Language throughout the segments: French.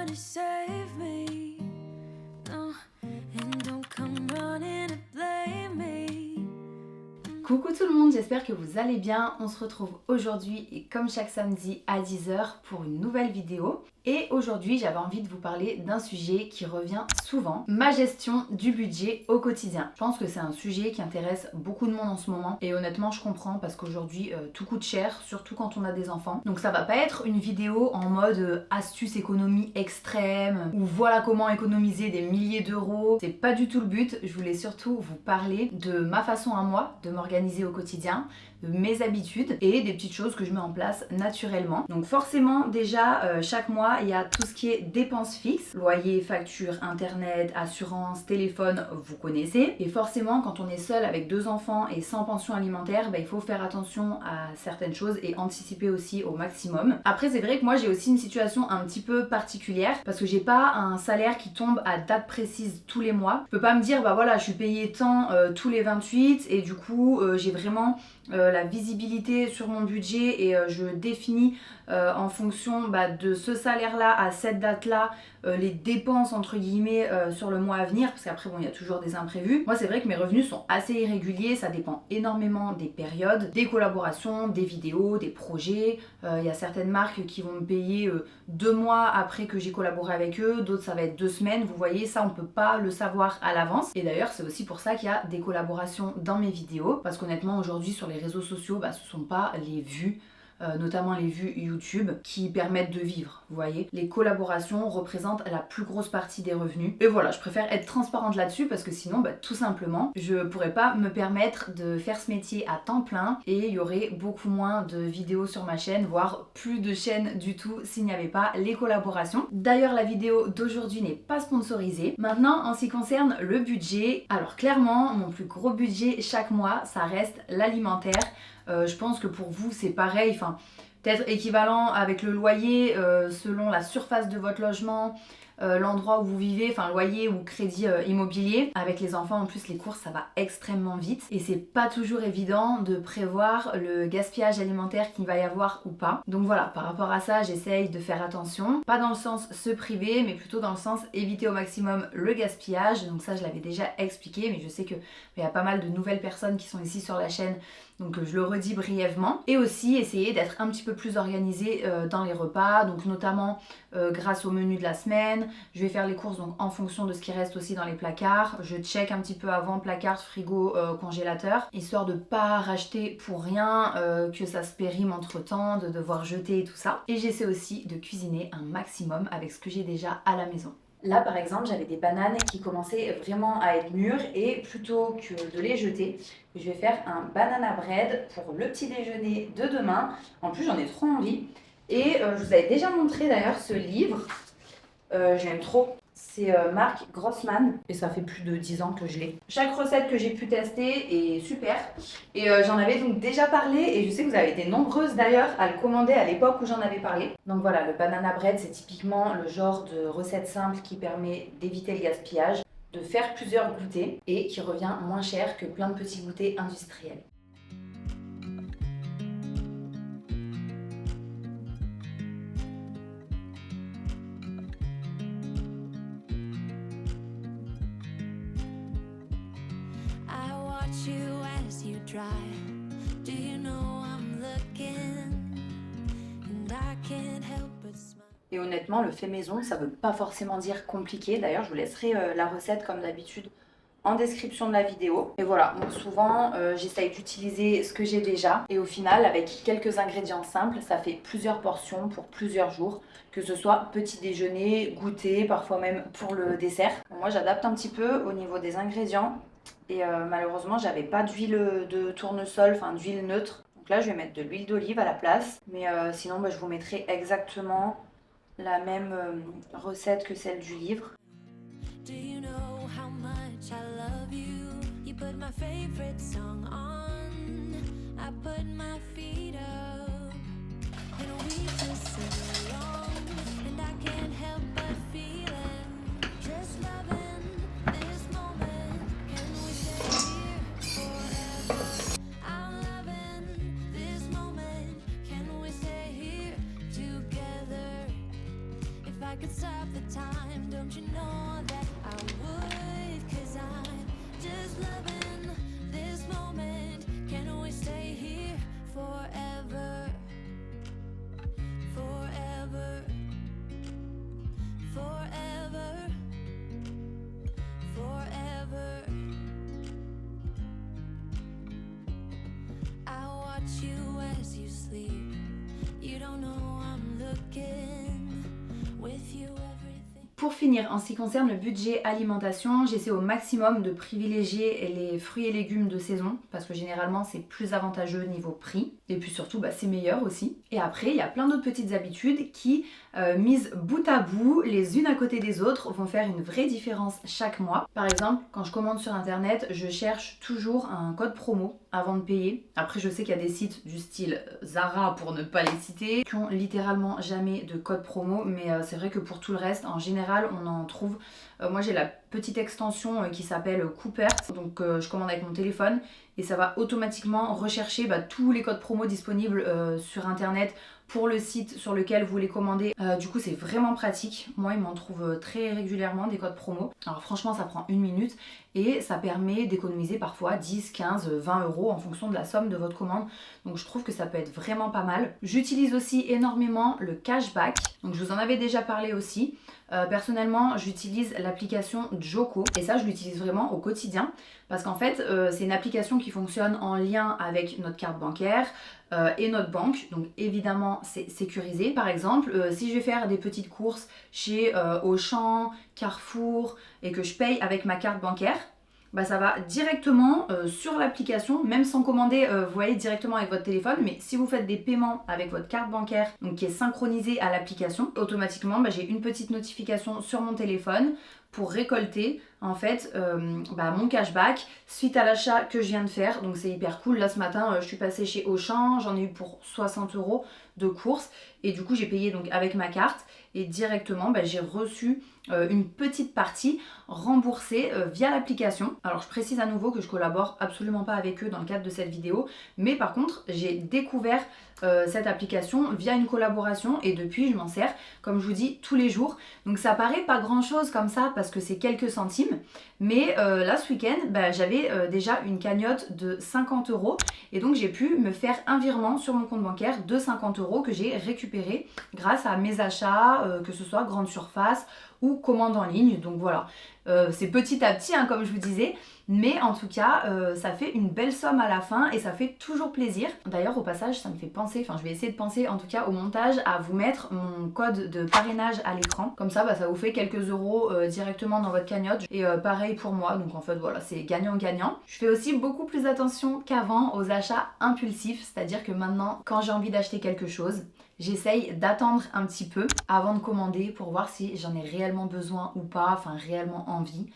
to save me. No, and don't come running and blame me. Coucou tout le monde, j'espère que vous allez bien. On se retrouve aujourd'hui et comme chaque samedi à 10h pour une nouvelle vidéo. Et aujourd'hui j'avais envie de vous parler d'un sujet qui revient souvent, ma gestion du budget au quotidien. Je pense que c'est un sujet qui intéresse beaucoup de monde en ce moment et honnêtement je comprends parce qu'aujourd'hui tout coûte cher, surtout quand on a des enfants. Donc ça va pas être une vidéo en mode astuce économie extrême ou voilà comment économiser des milliers d'euros. C'est pas du tout le but, je voulais surtout vous parler de ma façon à moi de m'organiser au quotidien, de mes habitudes et des petites choses que je mets en place naturellement. Donc forcément déjà chaque mois il y a tout ce qui est dépenses fixes, loyer, facture, internet, assurance, téléphone, vous connaissez. Et forcément quand on est seul avec 2 enfants et sans pension alimentaire, il faut faire attention à certaines choses et anticiper aussi au maximum. Après c'est vrai que moi j'ai aussi une situation un petit peu particulière parce que j'ai pas un salaire qui tombe à date précise tous les mois. Je peux pas me dire bah voilà je suis payée tant tous les 28 et du coup j'ai vraiment la visibilité sur mon budget et je définis en fonction de ce salaire là à cette date là les dépenses entre guillemets sur le mois à venir parce qu'après bon il y a toujours des imprévus. Moi c'est vrai que mes revenus sont assez irréguliers, ça dépend énormément des périodes, des collaborations, des vidéos, des projets. Il y a certaines marques qui vont me payer 2 mois après que j'ai collaboré avec eux, d'autres ça va être 2 semaines, vous voyez ça on peut pas le savoir à l'avance. Et d'ailleurs c'est aussi pour ça qu'il y a des collaborations dans mes vidéos parce qu'honnêtement aujourd'hui sur les réseaux sociaux ce sont pas les vues notamment les vues YouTube qui permettent de vivre, vous voyez. Les collaborations représentent la plus grosse partie des revenus. Et voilà, je préfère être transparente là-dessus parce que sinon, tout simplement, je pourrais pas me permettre de faire ce métier à temps plein et il y aurait beaucoup moins de vidéos sur ma chaîne, voire plus de chaînes du tout s'il n'y avait pas les collaborations. D'ailleurs, la vidéo d'aujourd'hui n'est pas sponsorisée. Maintenant, en ce qui concerne le budget, alors clairement, mon plus gros budget chaque mois, ça reste l'alimentaire. Je pense que pour vous c'est pareil, peut-être équivalent avec le loyer selon la surface de votre logement, l'endroit où vous vivez, loyer ou crédit immobilier. Avec les enfants en plus les courses ça va extrêmement vite et c'est pas toujours évident de prévoir le gaspillage alimentaire qu'il va y avoir ou pas. Donc voilà, par rapport à ça j'essaye de faire attention, pas dans le sens se priver mais plutôt dans le sens éviter au maximum le gaspillage. Donc ça je l'avais déjà expliqué mais je sais qu'il y a pas mal de nouvelles personnes qui sont ici sur la chaîne donc je le redis brièvement. Et aussi essayer d'être un petit peu plus organisé dans les repas, donc notamment grâce au menu de la semaine. Je vais faire les courses donc en fonction de ce qui reste aussi dans les placards. Je check un petit peu avant placard, frigo, congélateur, histoire de pas racheter pour rien, que ça se périme entre temps, de devoir jeter et tout ça. Et j'essaie aussi de cuisiner un maximum avec ce que j'ai déjà à la maison. Là par exemple j'avais des bananes qui commençaient vraiment à être mûres et plutôt que de les jeter, je vais faire un banana bread pour le petit déjeuner de demain. En plus j'en ai trop envie et je vous avais déjà montré d'ailleurs ce livre, j'aime trop. C'est marque Grossman et ça fait plus de 10 ans que je l'ai. Chaque recette que j'ai pu tester est super et j'en avais donc déjà parlé et je sais que vous avez été nombreuses d'ailleurs à le commander à l'époque où j'en avais parlé. Donc voilà, le banana bread c'est typiquement le genre de recette simple qui permet d'éviter le gaspillage, de faire plusieurs goûters et qui revient moins cher que plein de petits goûters industriels. You as you drive. Do you know I'm looking and I can't help but smile. Et honnêtement, le fait maison, ça veut pas forcément dire compliqué. D'ailleurs, je vous laisserai la recette comme d'habitude en description de la vidéo. Et voilà, donc souvent j'essaye d'utiliser ce que j'ai déjà et au final avec quelques ingrédients simples ça fait plusieurs portions pour plusieurs jours, que ce soit petit déjeuner, goûter, parfois même pour le dessert. Moi j'adapte un petit peu au niveau des ingrédients et malheureusement j'avais pas d'huile de tournesol, d'huile neutre. Donc là je vais mettre de l'huile d'olive à la place, mais sinon je vous mettrai exactement la même recette que celle du livre. Do you know how much I love you? You put my favorite song on. I put my feet up and we just sing along. And I can't help but feeling just loving this moment. Can we stay here forever? I'm loving this moment. Can we stay here together? If I could stop the time, don't you know that I would? 'Cause I'm just loving this moment. Can we stay here forever? Forever. Forever. Forever. I watch you as you sleep. You don't know I'm looking with you everything. Pour finir, en ce qui concerne le budget alimentation, j'essaie au maximum de privilégier les fruits et légumes de saison parce que généralement c'est plus avantageux niveau prix et puis surtout c'est meilleur aussi. Et après, il y a plein d'autres petites habitudes qui, mises bout à bout, les unes à côté des autres, vont faire une vraie différence chaque mois. Par exemple, quand je commande sur internet, je cherche toujours un code promo avant de payer. Après, je sais qu'il y a des sites du style Zara, pour ne pas les citer, qui ont littéralement jamais de code promo, mais c'est vrai que pour tout le reste, en général, on en trouve. Moi, j'ai la petite extension qui s'appelle Coopert, donc je commande avec mon téléphone et ça va automatiquement rechercher tous les codes promo disponibles sur internet pour le site sur lequel vous les commandez. Du coup, c'est vraiment pratique. Moi, il m'en trouve très régulièrement des codes promo. Alors franchement, ça prend 1 minute et ça permet d'économiser parfois 10, 15, 20 euros en fonction de la somme de votre commande. Donc je trouve que ça peut être vraiment pas mal. J'utilise aussi énormément le cashback. Donc je vous en avais déjà parlé aussi. Personnellement, j'utilise l'application Joko et ça, je l'utilise vraiment au quotidien parce qu'en fait, c'est une application qui fonctionne en lien avec notre carte bancaire et notre banque. Donc évidemment, c'est sécurisé. Par exemple, si je vais faire des petites courses chez Auchan, Carrefour et que je paye avec ma carte bancaire, ça va directement sur l'application, même sans commander, vous voyez, directement avec votre téléphone. Mais si vous faites des paiements avec votre carte bancaire, donc qui est synchronisée à l'application, automatiquement j'ai une petite notification sur mon téléphone pour récolter en fait mon cashback suite à l'achat que je viens de faire. Donc c'est hyper cool. Là ce matin je suis passée chez Auchan, j'en ai eu pour 60 euros de courses et du coup j'ai payé donc avec ma carte et directement j'ai reçu une petite partie remboursée via l'application. Alors je précise à nouveau que je collabore absolument pas avec eux dans le cadre de cette vidéo, mais par contre j'ai découvert cette application via une collaboration et depuis je m'en sers comme je vous dis tous les jours. Donc ça paraît pas grand chose comme ça parce que c'est quelques centimes, mais là ce week-end j'avais déjà une cagnotte de 50 euros et donc j'ai pu me faire un virement sur mon compte bancaire de 50 euros que j'ai récupéré grâce à mes achats, que ce soit grande surface ou commande en ligne. Donc voilà, c'est petit à petit comme je vous disais, mais en tout cas ça fait une belle somme à la fin et ça fait toujours plaisir. D'ailleurs au passage ça me fait penser, je vais essayer de penser en tout cas au montage à vous mettre mon code de parrainage à l'écran, comme ça ça vous fait quelques euros directement dans votre cagnotte et pareil pour moi. Donc en fait voilà, c'est gagnant-gagnant. Je fais aussi beaucoup plus attention qu'avant aux achats impulsifs, c'est-à-dire que maintenant quand j'ai envie d'acheter quelque chose, j'essaye d'attendre un petit peu avant de commander pour voir si j'en ai réellement besoin ou pas, réellement envie.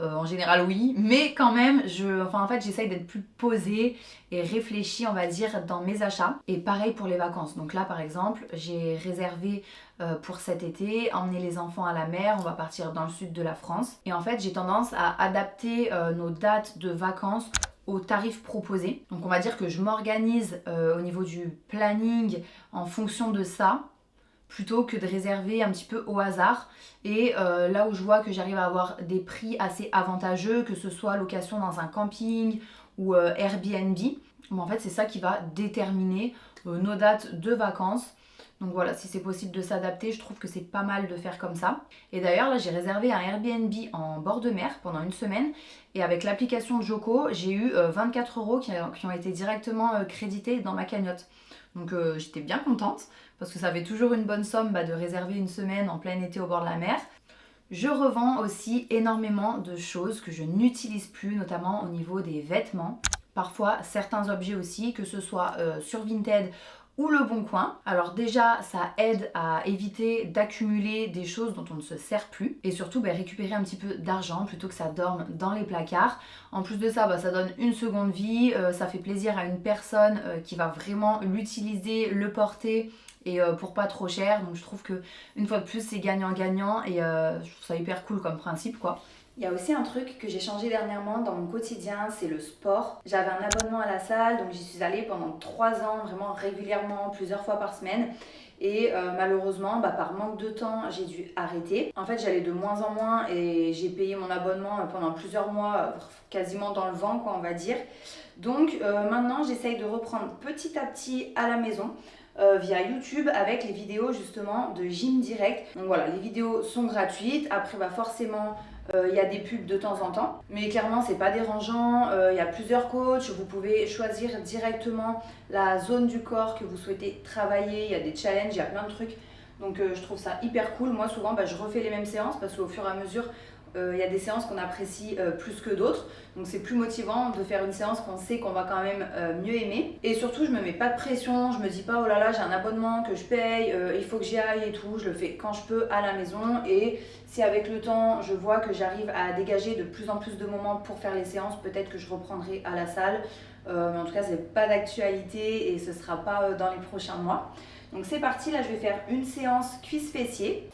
En général oui, mais quand même j'essaye d'être plus posée et réfléchie on va dire dans mes achats. Et pareil pour les vacances. Donc là par exemple j'ai réservé pour cet été, emmener les enfants à la mer, on va partir dans le sud de la France. Et en fait j'ai tendance à adapter nos dates de vacances aux tarifs proposés. Donc on va dire que je m'organise au niveau du planning en fonction de ça, plutôt que de réserver un petit peu au hasard. Et là où je vois que j'arrive à avoir des prix assez avantageux, que ce soit location dans un camping ou Airbnb, en fait c'est ça qui va déterminer nos dates de vacances. Donc voilà, si c'est possible de s'adapter, je trouve que c'est pas mal de faire comme ça. Et d'ailleurs là j'ai réservé un Airbnb en bord de mer pendant une semaine et avec l'application Joko j'ai eu 24 euros qui ont été directement crédités dans ma cagnotte. Donc j'étais bien contente parce que ça fait toujours une bonne somme de réserver une semaine en plein été au bord de la mer. Je revends aussi énormément de choses que je n'utilise plus, notamment au niveau des vêtements. Parfois certains objets aussi, que ce soit sur Vinted ou Le Bon Coin. Alors déjà ça aide à éviter d'accumuler des choses dont on ne se sert plus et surtout récupérer un petit peu d'argent plutôt que ça dorme dans les placards. En plus de ça ça donne une seconde vie, ça fait plaisir à une personne qui va vraiment l'utiliser, le porter et pour pas trop cher. Donc je trouve que une fois de plus c'est gagnant-gagnant et je trouve ça hyper cool comme principe quoi. Il y a aussi un truc que j'ai changé dernièrement dans mon quotidien, c'est le sport. J'avais un abonnement à la salle, donc j'y suis allée pendant 3 ans, vraiment régulièrement, plusieurs fois par semaine. et malheureusement par manque de temps j'ai dû arrêter. En fait j'allais de moins en moins et j'ai payé mon abonnement pendant plusieurs mois quasiment dans le vent quoi on va dire. Donc maintenant j'essaye de reprendre petit à petit à la maison. Via YouTube avec les vidéos justement de gym direct. Donc voilà, les vidéos sont gratuites. Après forcément il y a des pubs de temps en temps, mais clairement c'est pas dérangeant. Il y a plusieurs coachs, vous pouvez choisir directement la zone du corps que vous souhaitez travailler. Il y a des challenges, il y a plein de trucs. Donc je trouve ça hyper cool. Moi souvent je refais les mêmes séances parce qu'au fur et à mesure il y a des séances qu'on apprécie plus que d'autres, donc c'est plus motivant de faire une séance qu'on sait qu'on va quand même mieux aimer. Et surtout je me mets pas de pression, je me dis pas oh là là j'ai un abonnement que je paye, il faut que j'y aille et tout. Je le fais quand je peux à la maison, et si avec le temps je vois que j'arrive à dégager de plus en plus de moments pour faire les séances, peut-être que je reprendrai à la salle, mais en tout cas c'est pas d'actualité et ce sera pas dans les prochains mois. Donc c'est parti, là je vais faire une séance cuisse fessier.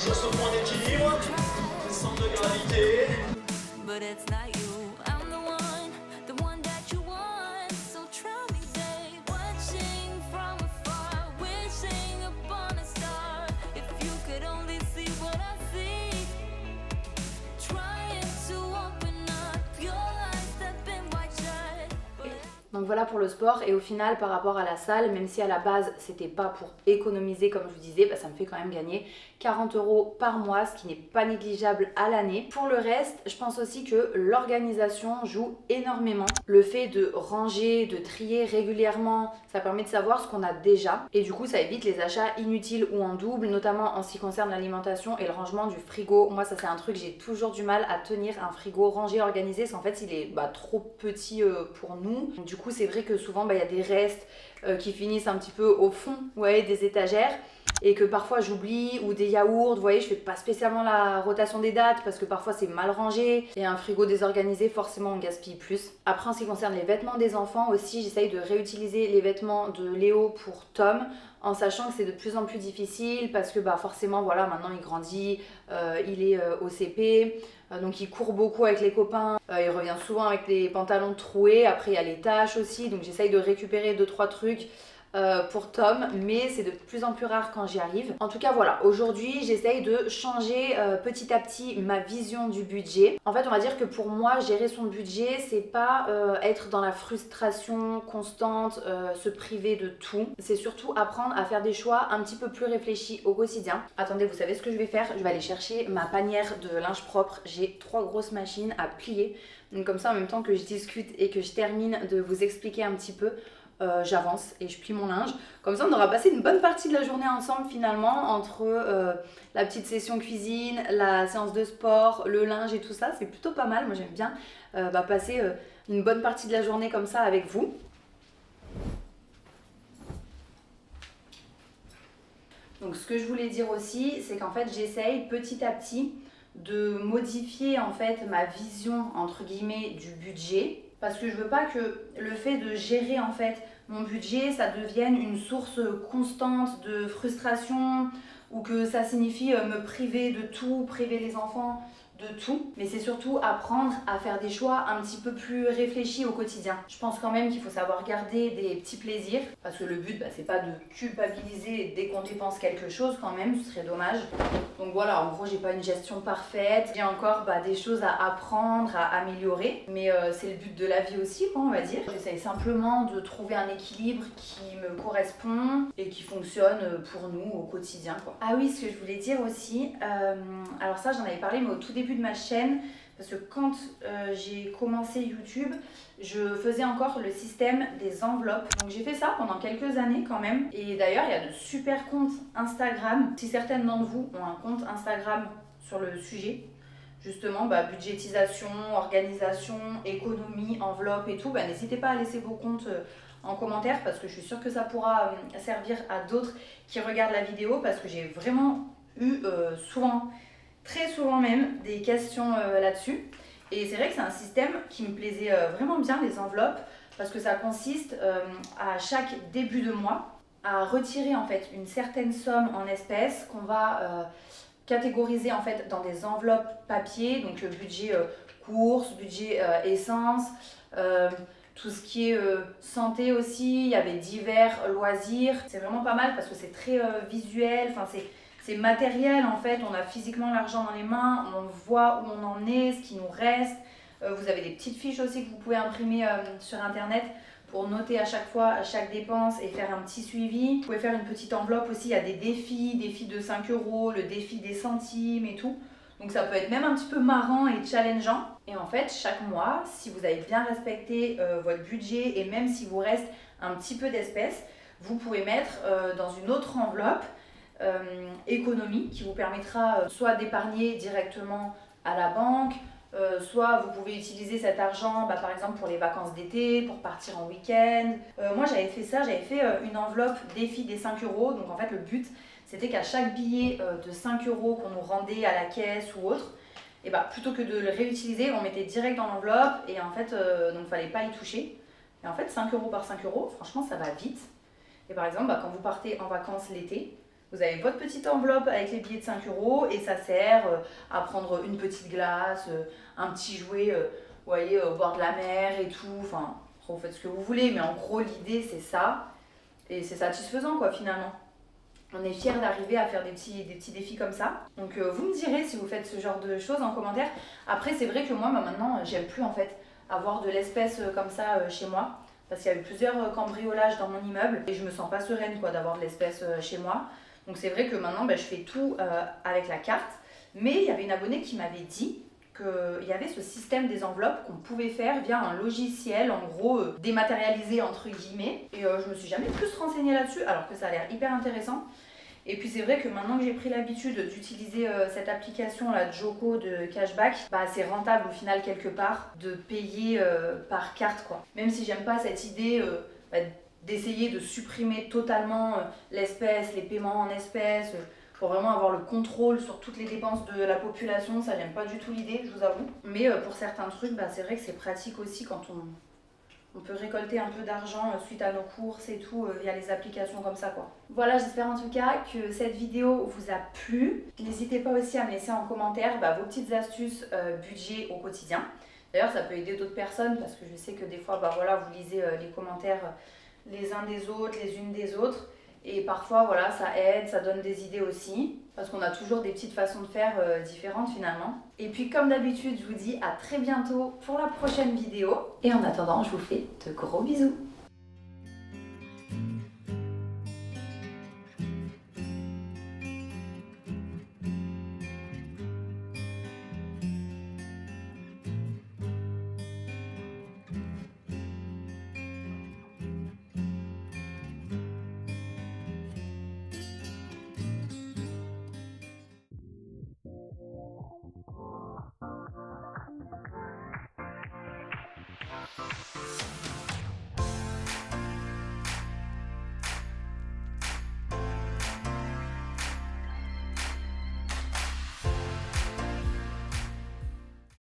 Toujours ce point d'équilibre, le centre de gravité. Donc voilà pour le sport, et au final par rapport à la salle, même si à la base c'était pas pour économiser comme je vous disais, ça me fait quand même gagner 40 € par mois, ce qui n'est pas négligeable à l'année. Pour le reste, je pense aussi que l'organisation joue énormément. Le fait de ranger, de trier régulièrement, ça permet de savoir ce qu'on a déjà, et du coup ça évite les achats inutiles ou en double, notamment en ce qui concerne l'alimentation et le rangement du frigo. Moi ça c'est un truc, j'ai toujours du mal à tenir un frigo rangé, organisé, parce qu'en fait il est trop petit pour nous. Du coup c'est vrai que souvent il y a des restes qui finissent un petit peu au fond des étagères, et que parfois j'oublie, ou des yaourts, vous voyez, je fais pas spécialement la rotation des dates parce que parfois c'est mal rangé, et un frigo désorganisé forcément on gaspille plus. Après en ce qui concerne les vêtements des enfants aussi, j'essaye de réutiliser les vêtements de Léo pour Tom, en sachant que c'est de plus en plus difficile parce que forcément maintenant il grandit, il est au CP, donc il court beaucoup avec les copains, il revient souvent avec les pantalons troués, après il y a les taches aussi, donc j'essaye de récupérer 2-3 trucs pour Tom, mais c'est de plus en plus rare quand j'y arrive. En tout cas voilà, aujourd'hui j'essaye de changer petit à petit ma vision du budget. En fait on va dire que pour moi gérer son budget c'est pas être dans la frustration constante, se priver de tout, c'est surtout apprendre à faire des choix un petit peu plus réfléchis au quotidien. Attendez, vous savez ce que je vais faire? Je vais aller chercher ma panière de linge propre, j'ai 3 grosses machines à plier, donc comme ça en même temps que je discute et que je termine de vous expliquer un petit peu, j'avance et je plie mon linge. Comme ça on aura passé une bonne partie de la journée ensemble finalement, entre la petite session cuisine, la séance de sport, le linge et tout ça, c'est plutôt pas mal. Moi j'aime bien passer une bonne partie de la journée comme ça avec vous. Donc ce que je voulais dire aussi, c'est qu'en fait j'essaye petit à petit de modifier en fait ma vision entre guillemets du budget, parce que je veux pas que le fait de gérer en fait mon budget ça devienne une source constante de frustration, ou que ça signifie me priver de tout, priver les enfants de tout, mais c'est surtout apprendre à faire des choix un petit peu plus réfléchis au quotidien. Je pense quand même qu'il faut savoir garder des petits plaisirs, parce que le but c'est pas de culpabiliser dès qu'on dépense quelque chose quand même, ce serait dommage. Donc voilà, en gros j'ai pas une gestion parfaite, j'ai encore des choses à apprendre, à améliorer, mais c'est le but de la vie aussi on va dire. J'essaye simplement de trouver un équilibre qui me correspond et qui fonctionne pour nous au quotidien quoi. Ah oui, ce que je voulais dire aussi, alors ça j'en avais parlé mais au tout début de ma chaîne, parce que quand j'ai commencé YouTube, je faisais encore le système des enveloppes. Donc j'ai fait ça pendant quelques années quand même. Et d'ailleurs, il y a de super comptes Instagram. Si certaines d'entre vous ont un compte Instagram sur le sujet, justement, budgétisation, organisation, économie, enveloppe et tout, n'hésitez pas à laisser vos comptes en commentaire, parce que je suis sûre que ça pourra servir à d'autres qui regardent la vidéo, parce que j'ai vraiment eu souvent, très souvent même, des questions là-dessus. Et c'est vrai que c'est un système qui me plaisait vraiment bien, les enveloppes, parce que ça consiste à chaque début de mois à retirer en fait une certaine somme en espèces qu'on va catégoriser en fait dans des enveloppes papier, donc budget courses, budget essence, tout ce qui est santé aussi, il y avait divers loisirs. C'est vraiment pas mal parce que c'est très visuel, enfin c'est matériel en fait, on a physiquement l'argent dans les mains, on voit où on en est, ce qui nous reste. Vous avez des petites fiches aussi que vous pouvez imprimer sur internet pour noter à chaque fois, à chaque dépense et faire un petit suivi. Vous pouvez faire une petite enveloppe aussi, il y a des défis de 5 €, le défi des centimes et tout. Donc ça peut être même un petit peu marrant et challengeant. Et en fait, chaque mois, si vous avez bien respecté votre budget et même s'il vous reste un petit peu d'espèces, vous pouvez mettre dans une autre enveloppe économie qui vous permettra soit d'épargner directement à la banque, soit vous pouvez utiliser cet argent par exemple pour les vacances d'été, pour partir en week-end. Moi j'avais fait ça, j'avais fait une enveloppe défi des 5 €. Donc en fait le but c'était qu'à chaque billet de 5 € qu'on nous rendait à la caisse ou autre, et plutôt que de le réutiliser, on mettait direct dans l'enveloppe et en fait donc fallait pas y toucher. Et en fait 5 € par 5 €, franchement ça va vite. Et par exemple quand vous partez en vacances l'été, vous avez votre petite enveloppe avec les billets de 5 € et ça sert à prendre une petite glace, un petit jouet, vous voyez, au bord de la mer et tout. Enfin, vous faites ce que vous voulez, mais en gros, l'idée, c'est ça. Et c'est satisfaisant, quoi, finalement. On est fiers d'arriver à faire des petits défis comme ça. Donc, vous me direz si vous faites ce genre de choses en commentaire. Après, c'est vrai que moi, maintenant, j'aime plus, en fait, avoir de l'espèce comme ça chez moi. Parce qu'il y a eu plusieurs cambriolages dans mon immeuble et je me sens pas sereine, quoi, d'avoir de l'espèce chez moi. Donc c'est vrai que maintenant je fais tout avec la carte, mais il y avait une abonnée qui m'avait dit qu'il y avait ce système des enveloppes qu'on pouvait faire via un logiciel, en gros dématérialisé entre guillemets, et je me suis jamais plus renseignée là-dessus alors que ça a l'air hyper intéressant. Et puis c'est vrai que maintenant que j'ai pris l'habitude d'utiliser cette application là, Joko de cashback, c'est rentable au final quelque part de payer par carte quoi. Même si j'aime pas cette idée d'essayer de supprimer totalement l'espèce, les paiements en espèces, pour vraiment avoir le contrôle sur toutes les dépenses de la population, ça j'aime pas du tout l'idée, je vous avoue. Mais pour certains trucs, c'est vrai que c'est pratique aussi quand on peut récolter un peu d'argent suite à nos courses et tout via les applications comme ça quoi. Voilà, j'espère en tout cas que cette vidéo vous a plu. N'hésitez pas aussi à me laisser en commentaire vos petites astuces budget au quotidien. D'ailleurs ça peut aider d'autres personnes parce que je sais que des fois voilà, vous lisez les commentaires les uns des autres, les unes des autres. Et parfois, voilà, ça aide, ça donne des idées aussi. Parce qu'on a toujours des petites façons de faire différentes finalement. Et puis comme d'habitude, je vous dis à très bientôt pour la prochaine vidéo. Et en attendant, je vous fais de gros bisous.